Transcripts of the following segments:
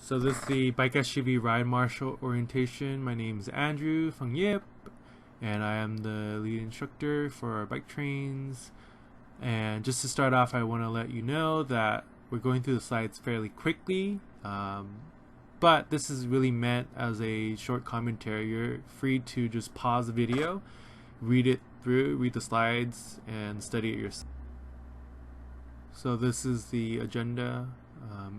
So this is the BikeSGV Ride Marshal orientation. My name is Andrew Feng Yip, and I am the lead instructor for our bike trains. And just to start off, I want to let you know that we're going through the slides fairly quickly, but this is really meant as a short commentary. You're free to just pause the video, read it through, read the slides, and study it yourself. So this is the agenda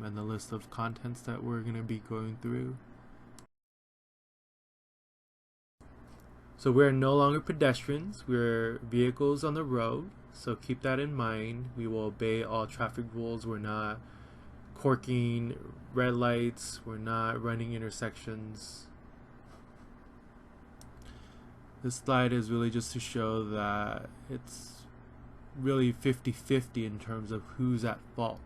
and the list of contents that we're going to be going through. So we're no longer pedestrians, we're vehicles on the road, so keep that in mind. We will obey all traffic rules. We're not corking red lights, we're not running intersections. This slide is really just to show that it's really 50-50 in terms of who's at fault.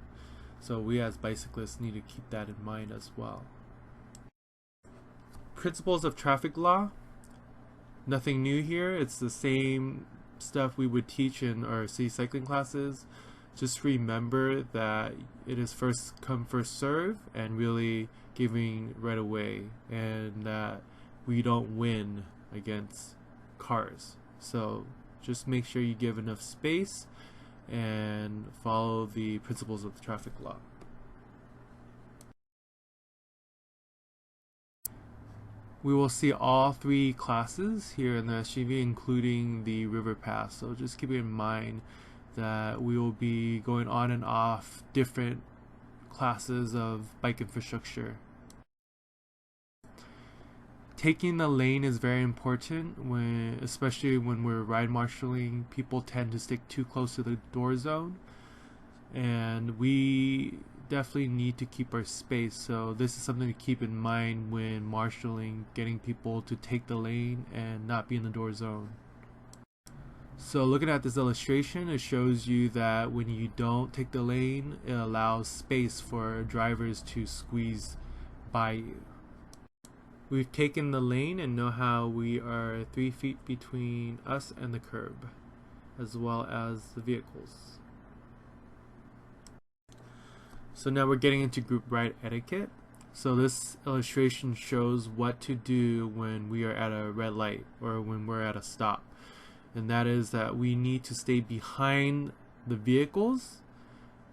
So we as bicyclists need to keep that in mind as well. Principles of traffic law. Nothing new here. It's the same stuff we would teach in our city cycling classes. Just remember that it is first come, first serve, and really giving right away, and that we don't win against cars. So just make sure you give enough space and follow the principles of the traffic law. We will see all three classes here in the SGV, including the river pass. So just keep in mind that we will be going on and off different classes of bike infrastructure. Taking the lane is very important, especially when we're ride marshaling. People tend to stick too close to the door zone, and we definitely need to keep our space. So this is something to keep in mind when marshaling, getting people to take the lane and not be in the door zone. So looking at this illustration, it shows you that when you don't take the lane, it allows space for drivers to squeeze by you. We've taken the lane and know how we are 3 feet between us and the curb, as well as the vehicles. So now we're getting into group ride etiquette. So this illustration shows what to do when we are at a red light or when we're at a stop. And that is that we need to stay behind the vehicles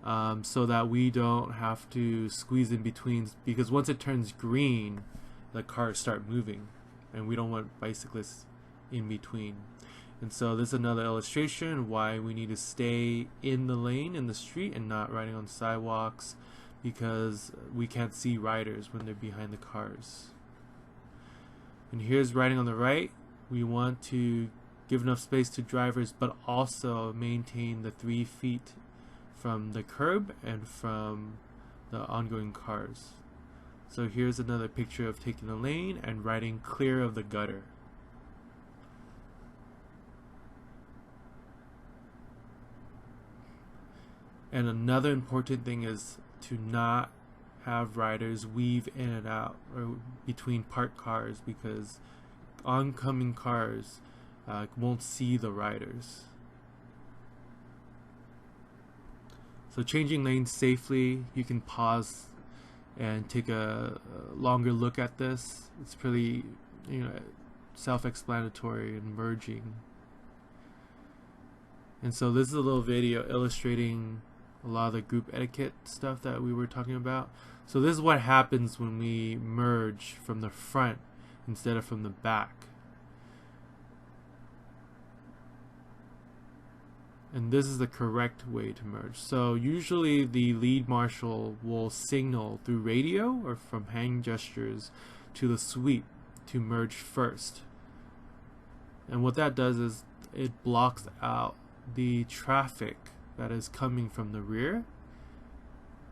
so that we don't have to squeeze in between, because once it turns green, the cars start moving, and we don't want bicyclists in between. And so this is another illustration why we need to stay in the lane in the street and not riding on sidewalks, because we can't see riders when they're behind the cars. And here's riding on the right. We want to give enough space to drivers, but also maintain the 3 feet from the curb and from the ongoing cars. So here's another picture of taking the lane and riding clear of the gutter. And another important thing is to not have riders weave in and out or between parked cars, because oncoming cars won't see the riders. So changing lanes safely, you can pause and take a longer look at this. It's pretty, self-explanatory and merging. And so this is a little video illustrating a lot of the group etiquette stuff that we were talking about. So this is what happens when we merge from the front instead of from the back. And this is the correct way to merge. So usually the lead marshal will signal through radio or from hand gestures to the sweep to merge first. And what that does is it blocks out the traffic that is coming from the rear,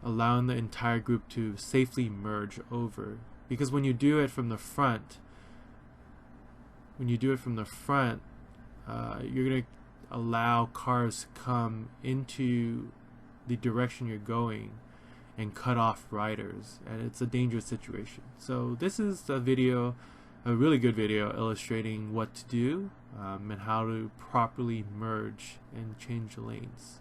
allowing the entire group to safely merge over. Because when you do it from the front, you're going to allow cars to come into the direction you're going and cut off riders, and it's a dangerous situation. So this is a video, a really good video illustrating what to do and how to properly merge and change the lanes.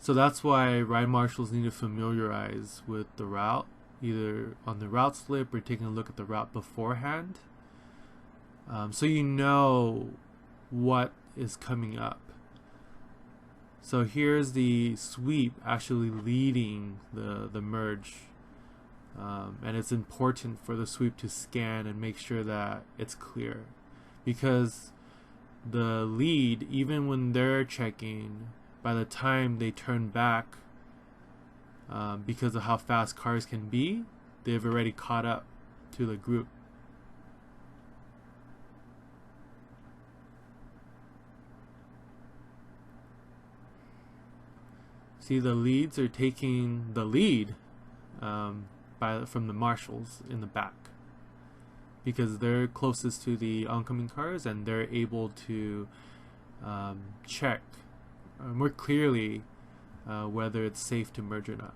So that's why ride marshals need to familiarize with the route, either on the route slip or taking a look at the route beforehand, so you know what is coming up. So here's the sweep actually leading the merge, and it's important for the sweep to scan and make sure that it's clear, because the lead, even when they're checking, by the time they turn back, because of how fast cars can be, they've already caught up to the group. See, the leads are taking the lead from the marshals in the back, because they're closest to the oncoming cars and they're able to check more clearly whether it's safe to merge or not.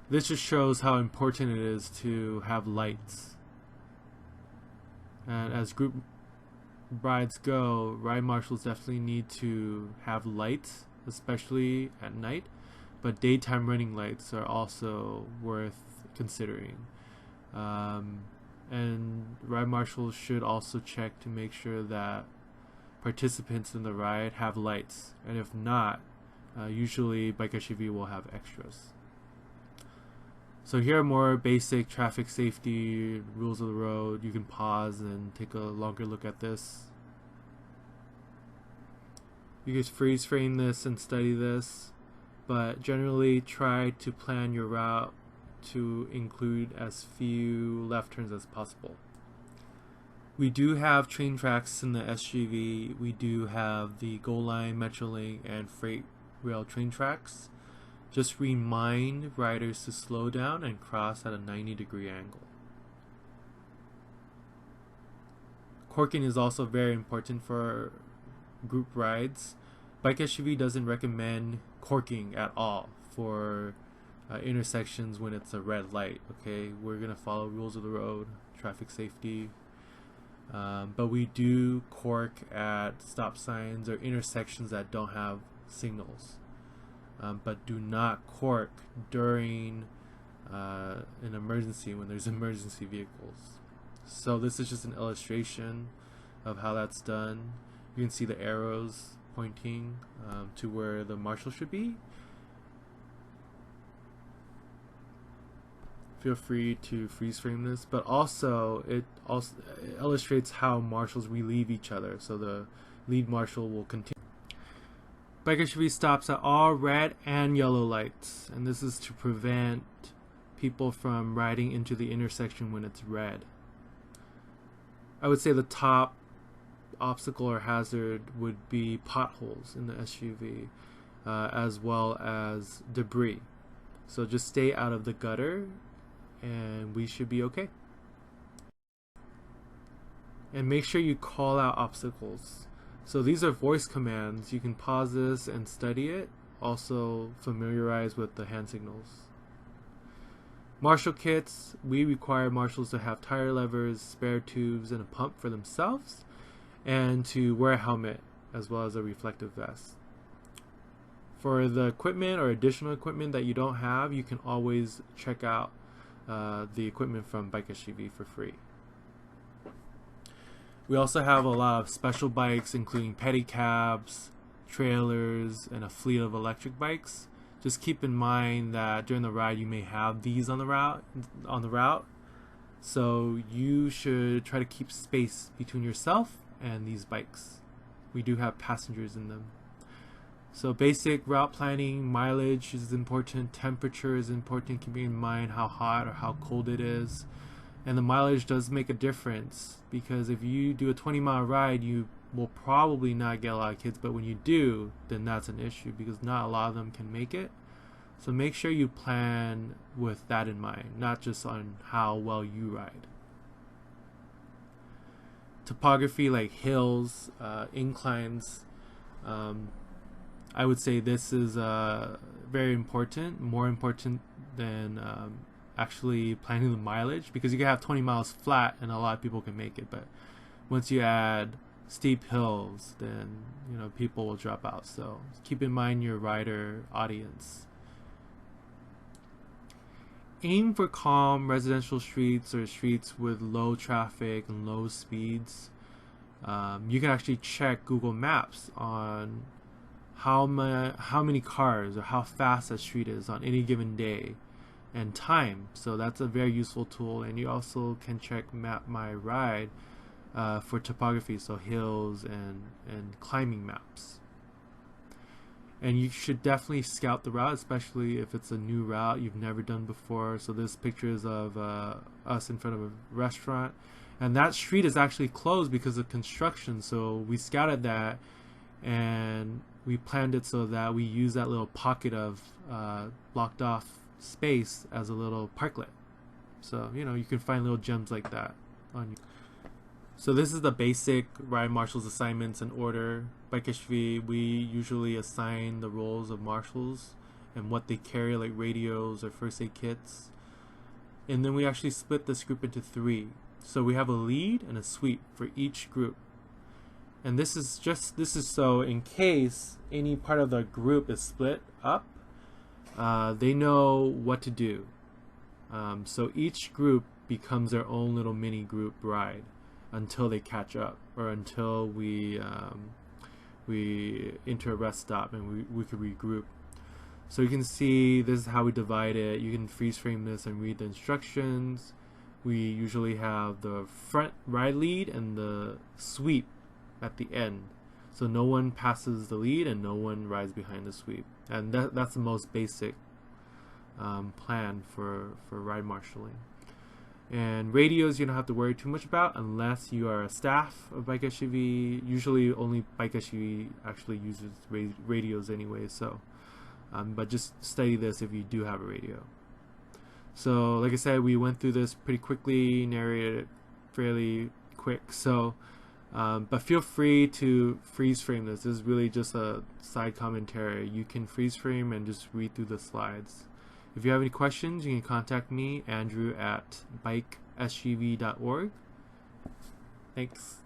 This just shows how important it is to have lights. And as group rides go, ride marshals definitely need to have lights, especially at night, but daytime running lights are also worth considering. And ride marshals should also check to make sure that participants in the ride have lights, and if not, usually BikeSGV will have extras. So here are more basic traffic safety rules of the road. You can pause and take a longer look at this. You can freeze frame this and study this, but generally try to plan your route to include as few left turns as possible. We do have train tracks in the SGV. We do have the Gold Line, Metrolink, and Freight Rail train tracks. Just remind riders to slow down and cross at a 90-degree angle. Corking is also very important for group rides. BikeSGV doesn't recommend corking at all for intersections when it's a red light. Okay, we're gonna follow rules of the road, traffic safety, but we do cork at stop signs or intersections that don't have signals. But do not cork during an emergency when there's emergency vehicles. So this is just an illustration of how that's done. You can see the arrows pointing to where the marshal should be. Feel free to freeze frame this, but also it illustrates how marshals relieve each other. So the lead marshal will continue. BikeSGV stops at all red and yellow lights, and this is to prevent people from riding into the intersection when it's red. I would say the top obstacle or hazard would be potholes in the SUV, as well as debris. So just stay out of the gutter and we should be okay. And make sure you call out obstacles. So these are voice commands. You can pause this and study it. Also familiarize with the hand signals. Marshal kits, we require marshals to have tire levers, spare tubes, and a pump for themselves, and to wear a helmet as well as a reflective vest. For the equipment or additional equipment that you don't have, you can always check out the equipment from BikeSGV for free. We also have a lot of special bikes, including pedicabs, trailers, and a fleet of electric bikes. Just keep in mind that during the ride you may have these on the route. So you should try to keep space between yourself and these bikes. We do have passengers in them. So basic route planning, mileage is important, temperature is important, keeping in mind how hot or how cold it is. And the mileage does make a difference, because if you do a 20-mile ride, you will probably not get a lot of kids, but when you do, then that's an issue, because not a lot of them can make it. So make sure you plan with that in mind, not just on how well you ride. Topography like hills, inclines, I would say this is very important, more important than actually planning the mileage, because you can have 20 miles flat and a lot of people can make it, but once you add steep hills, then people will drop out. So keep in mind your rider audience. Aim for calm residential streets or streets with low traffic and low speeds. You can actually check Google Maps on how many cars or how fast that street is on any given day and time. So that's a very useful tool. And you also can check Map My Ride for topography, so hills and climbing maps. And you should definitely scout the route, especially if it's a new route you've never done before. So this picture is of us in front of a restaurant, and that street is actually closed because of construction. So we scouted that and we planned it so that we use that little pocket of blocked off space as a little parklet. So you can find little gems like that on you. So this is the basic Ride Marshals assignments in order. BikeSGV, we usually assign the roles of marshals and what they carry, like radios or first aid kits. And then we actually split this group into 3. So we have a lead and a sweep for each group. And this is so in case any part of the group is split up, they know what to do. So each group becomes their own little mini group ride until they catch up, or until we enter a rest stop and we could regroup. So you can see this is how we divide it. You can freeze frame this and read the instructions. We usually have the front ride lead and the sweep at the end. So no one passes the lead and no one rides behind the sweep. And that's the most basic plan for ride marshaling. And radios you don't have to worry too much about unless you are a staff of BikeSGV. Usually only BikeSGV actually uses radios anyway, so but just study this if you do have a radio. So like I said, we went through this pretty quickly, narrated it fairly quick, so but feel free to freeze frame this. This is really just a side commentary. You can freeze frame and just read through the slides. If you have any questions, you can contact me, Andrew, at BikeSGV.org. Thanks.